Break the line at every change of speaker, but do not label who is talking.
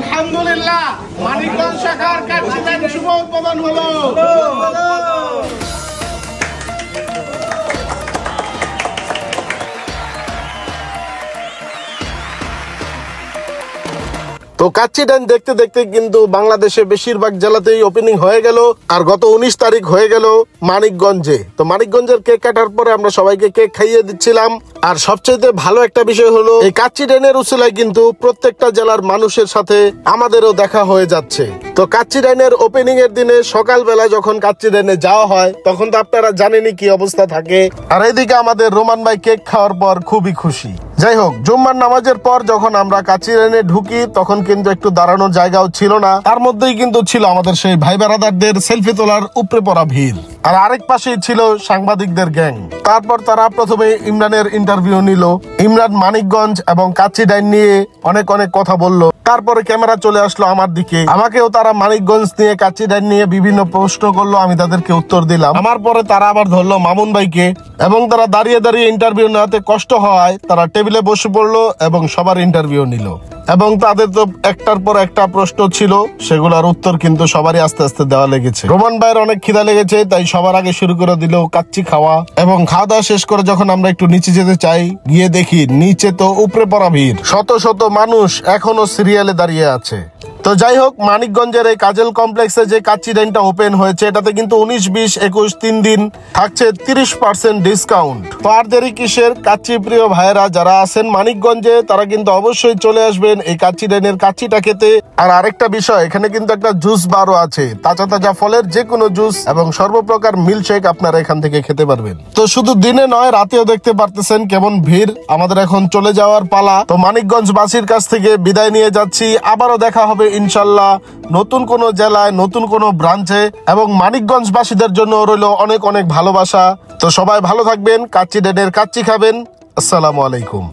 আলহামদুলিল্লাহ মানিকগঞ্জ শাখার কাচ্চি ট্রেন শুভ উদ্বোধন হলো।
তো কাচ্চি ট্রেন দেখতে দেখতে কিন্তু বাংলাদেশে বেশিরভাগ জেলাতেই ওপেনিং হয়ে গেল। আর গত 19 তারিখ হয়ে গেল মানিকগঞ্জে। তো মানিকগঞ্জের কেক কাটার পরে আমরা সবাইকে কেক খাইয়ে দিচ্ছিলাম। আর সবচেয়ে ভালো একটা বিষয় হলো এই কাচ্চি ট্রেনের উসিলায় কিন্তু প্রত্যেকটা জেলার মানুষের সাথে আমাদেরও দেখা হয়ে যাচ্ছে। তো কাচ্চি ট্রেনের ওপেনিং এর দিনে সকালবেলা যখন কাচ্চি ট্রেনে যাওয়া হয় তখন তো আপনারা জানেনই কি অবস্থা থাকে। আর এইদিকে আমাদের রোমান ভাই কেক খাওয়ার পর খুবই খুশি। যাই হোক, জুম্মার নামাজের পর যখন আমরা কাচ্চি ট্রেনে ঢুকি তখন কিন্তু একটু দাঁড়ানোর জায়গাও ছিল না। তার মধ্যেই কিন্তু ছিল আমাদের সেই ভাই বেড়াদারদের সেলফি তোলার উপরে পড়া ভিড়। আর আরেক পাশেই ছিল সাংবাদিকদের গ্যাং। তারপর তারা প্রথমে ইমরানের ইন্টারভিউ নিল। ইমরান মানিকগঞ্জ এবং কাচ্চি ট্রেন নিয়ে অনেক কথা বলল। তারপরে ক্যামেরা চলে আসলো আমার দিকে। আমাকেও তারা মানিকগঞ্জ নিয়ে কাচ্চি ট্রেন নিয়ে বিভিন্ন প্রশ্ন করলো, আমি তাদেরকে উত্তর দিলাম। আমার পরে তারা আবার ধরলো মামুন ভাইকে এবং তারা দাঁড়িয়ে দাঁড়িয়ে ইন্টারভিউ নেওয়াতে কষ্ট হওয়ায় তারা টেবিলে বসে পড়লো এবং সবার ইন্টারভিউ নিল। এবং তাদের তো একটার পর একটা প্রশ্ন ছিল, সেগুলোর উত্তর কিন্তু সবারই আস্তে আস্তে দেওয়া লেগেছে। রোমান ভাইয়ের অনেক খিদা লেগেছে, তাই সবার আগে শুরু করে দিল কাচ্চি খাওয়া। এবং খাওয়া দাওয়া শেষ করে যখন আমরা একটু নিচে যেতে চাই, গিয়ে দেখি নিচে তো উপরে পড়া ভিড়, শত শত মানুষ এখনো সিরিয়ালে দাঁড়িয়ে আছে। তো যাই হোক, মানিকগঞ্জের এই কাজল কমপ্লেক্সে যে কাচ্চি ট্রেনটা ওপেন হয়েছে এটাতে কিন্তু 19, 20, 21 3 দিন থাকছে 30% ডিসকাউন্ট। তো আর দেরি কিসের, কাচ্চি প্রিয় ভাইয়েরা যারা আছেন মানিকগঞ্জে তারা কিন্তু অবশ্যই চলে আসবেন এই কাচ্চি ট্রেনের কাচ্চিটা খেতে। আর আরেকটা বিষয়, এখানে কিন্তু একটা জুস বারও আছে, তাজা তাজা ফলের যে কোনো জুস এবং সর্বপ্রকার মিল্কশেক আপনারা এখান থেকে খেতে পারবেন। তো শুধু দিনে নয়, রাতেও দেখতে পারতেছেন কেমন ভিড়। আমাদের এখন চলে যাওয়ার পালা। তো মানিকগঞ্জ বাসীর কাছ থেকে বিদায় নিয়ে যাচ্ছি। আবারও দেখা হবে ইনশাল্লাহ নতুন কোন জেলায়, নতুন কোন ব্রাঞ্চে। এবং মানিকগঞ্জবাসীদের জন্য রইল অনেক ভালোবাসা। তো সবাই ভালো থাকবেন, কাচ্চি ট্রেনের কাচ্চি খাবেন। আসসালামু আলাইকুম।